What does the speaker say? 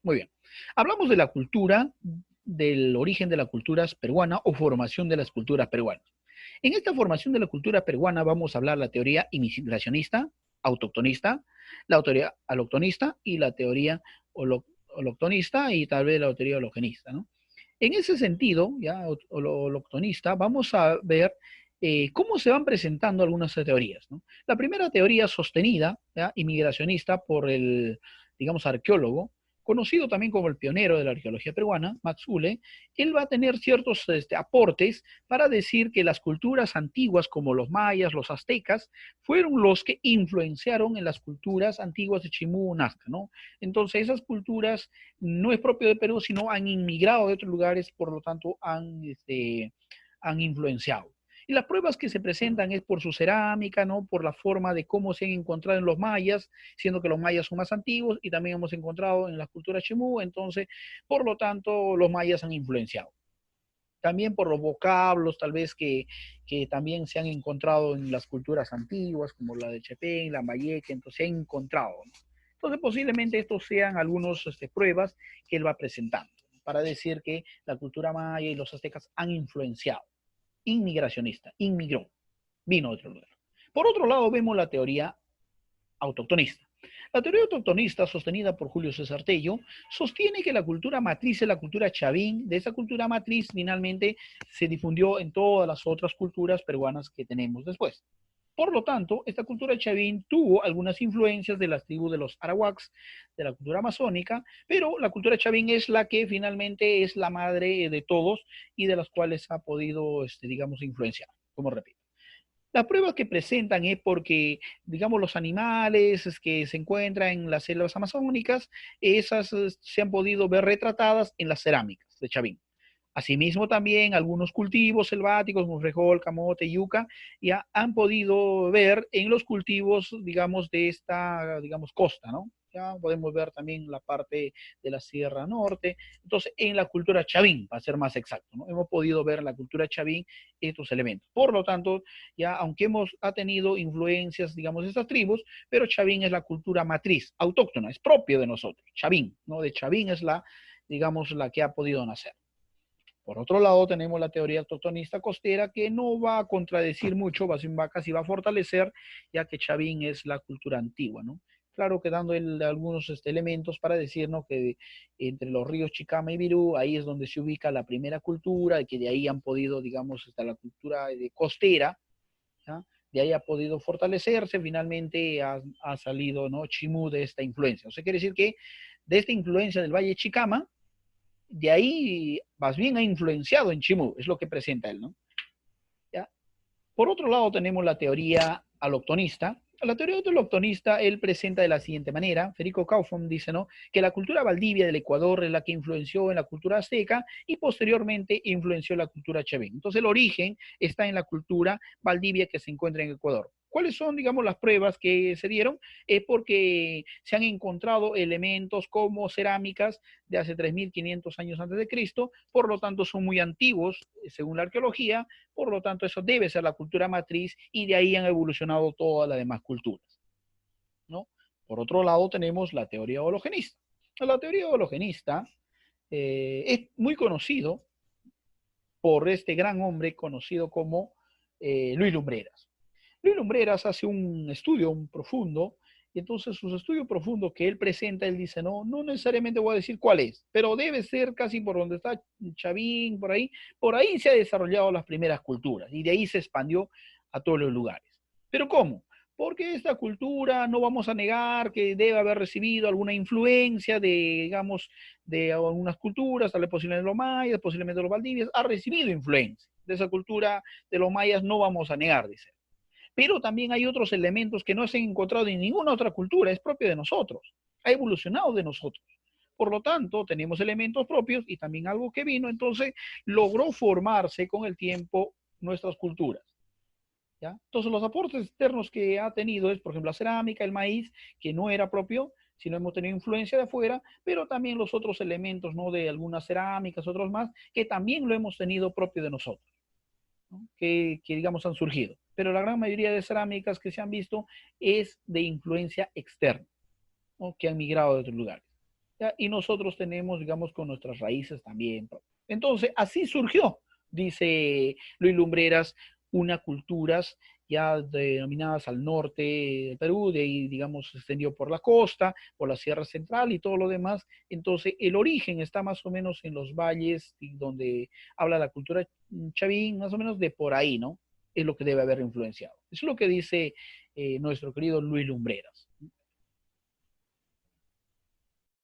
Muy bien. Hablamos de la cultura, del origen de las culturas peruanas o formación de las culturas peruanas. En esta formación de la cultura peruana vamos a hablar la teoría imigracionista, autoctonista, la teoría aloctonista y la teoría holoctonista y tal vez la teoría hologenista, ¿no? En ese sentido, ya holoctonista, vamos a ver cómo se van presentando algunas teorías, ¿no? La primera teoría sostenida, ¿ya? Imigracionista por el, digamos, arqueólogo, conocido también como el pionero de la arqueología peruana, Max Uhle, él va a tener ciertos aportes para decir que las culturas antiguas como los mayas, los aztecas, fueron los que influenciaron en las culturas antiguas de Chimú, Nazca, ¿no? Entonces esas culturas no es propio de Perú, sino han inmigrado de otros lugares, por lo tanto han influenciado. Y las pruebas que se presentan es por su cerámica, ¿no? Por la forma de cómo se han encontrado en los mayas, siendo que los mayas son más antiguos y también hemos encontrado en la cultura chimú, entonces, por lo tanto, los mayas han influenciado. También por los vocablos, tal vez que también se han encontrado en las culturas antiguas, como la de Chepén, la Mayeque, entonces se han encontrado, ¿no? Entonces, posiblemente estos sean algunas pruebas que él va presentando para decir que la cultura maya y los aztecas han influenciado. Inmigracionista, inmigró, vino de otro lugar. Por otro lado, vemos la teoría autoctonista. La teoría autoctonista, sostenida por Julio César Tello, sostiene que la cultura matriz es la cultura chavín. De esa cultura matriz, finalmente, se difundió en todas las otras culturas peruanas que tenemos después. Por lo tanto, esta cultura chavín tuvo algunas influencias de las tribus de los arawaks, de la cultura amazónica, pero la cultura chavín es la que finalmente es la madre de todos y de las cuales ha podido, digamos, influenciar, como repito. Las pruebas que presentan es porque, digamos, los animales que se encuentran en las selvas amazónicas, esas se han podido ver retratadas en las cerámicas de Chavín. Asimismo, también algunos cultivos selváticos como frijol, camote, yuca, ya han podido ver en los cultivos, digamos, de esta, digamos, costa, ¿no? Ya podemos ver también la parte de la Sierra Norte. Entonces, en la cultura chavín, para ser más exacto, ¿no? Hemos podido ver en la cultura chavín estos elementos. Por lo tanto, ya aunque ha tenido influencias, digamos, de estas tribus, pero chavín es la cultura matriz, autóctona, es propio de nosotros. Chavín, ¿no? De chavín es la, digamos, la que ha podido nacer. Por otro lado, tenemos la teoría autoctonista costera que no va a contradecir mucho, casi va a fortalecer, ya que Chavín es la cultura antigua, ¿no? Claro que dando algunos elementos para decirnos que entre los ríos Chicama y Virú, ahí es donde se ubica la primera cultura, y que de ahí han podido, digamos, hasta la cultura costera, ¿ya? De ahí ha podido fortalecerse, finalmente ha salido, ¿no? Chimú de esta influencia. O sea, quiere decir que de esta influencia del Valle Chicama, de ahí más bien ha influenciado en Chimú, es lo que presenta él, ¿no? ¿Ya? Por otro lado tenemos la teoría aloctonista. La teoría aloctonista él presenta de la siguiente manera. Federico Kaufmann dice, ¿no?, que la cultura valdivia del Ecuador es la que influenció en la cultura azteca y posteriormente influenció en la cultura chavín. Entonces el origen está en la cultura valdivia que se encuentra en Ecuador. ¿Cuáles son, digamos, las pruebas que se dieron? Es porque se han encontrado elementos como cerámicas de hace 3.500 años antes de Cristo, por lo tanto son muy antiguos, según la arqueología, por lo tanto eso debe ser la cultura matriz y de ahí han evolucionado todas las demás culturas, ¿no? Por otro lado tenemos la teoría hologenista. La teoría hologenista es muy conocido por este gran hombre conocido como Luis Lumbreras. Luis Lumbreras hace un estudio un profundo, y entonces sus estudios profundos que él presenta, él dice, no, no necesariamente voy a decir cuál es, pero debe ser casi por donde está Chavín, por ahí se han desarrollado las primeras culturas, y de ahí se expandió a todos los lugares. ¿Pero cómo? Porque esta cultura no vamos a negar que debe haber recibido alguna influencia de, digamos, de algunas culturas, tal vez posiblemente los mayas, posiblemente los valdivias, ha recibido influencia de esa cultura de los mayas, no vamos a negar, dice. Pero también hay otros elementos que no se han encontrado en ninguna otra cultura, es propio de nosotros, ha evolucionado de nosotros. Por lo tanto, tenemos elementos propios y también algo que vino, entonces logró formarse con el tiempo nuestras culturas. ¿Ya? Entonces, los aportes externos que ha tenido es, por ejemplo, la cerámica, el maíz, que no era propio, sino hemos tenido influencia de afuera, pero también los otros elementos, ¿no?, de algunas cerámicas, otros más, que también lo hemos tenido propio de nosotros, ¿no?, que digamos han surgido. Pero la gran mayoría de cerámicas que se han visto es de influencia externa, ¿no?, que han migrado de otros lugares. ¿ya? Y nosotros tenemos, digamos, con nuestras raíces también. Entonces, así surgió, dice Luis Lumbreras, unas culturas ya denominadas al norte del Perú, de ahí, digamos, se extendió por la costa, por la Sierra Central y todo lo demás. Entonces, el origen está más o menos en los valles donde habla la cultura chavín, más o menos de por ahí, ¿no? Es lo que debe haber influenciado. Eso es lo que dice nuestro querido Luis Lumbreras.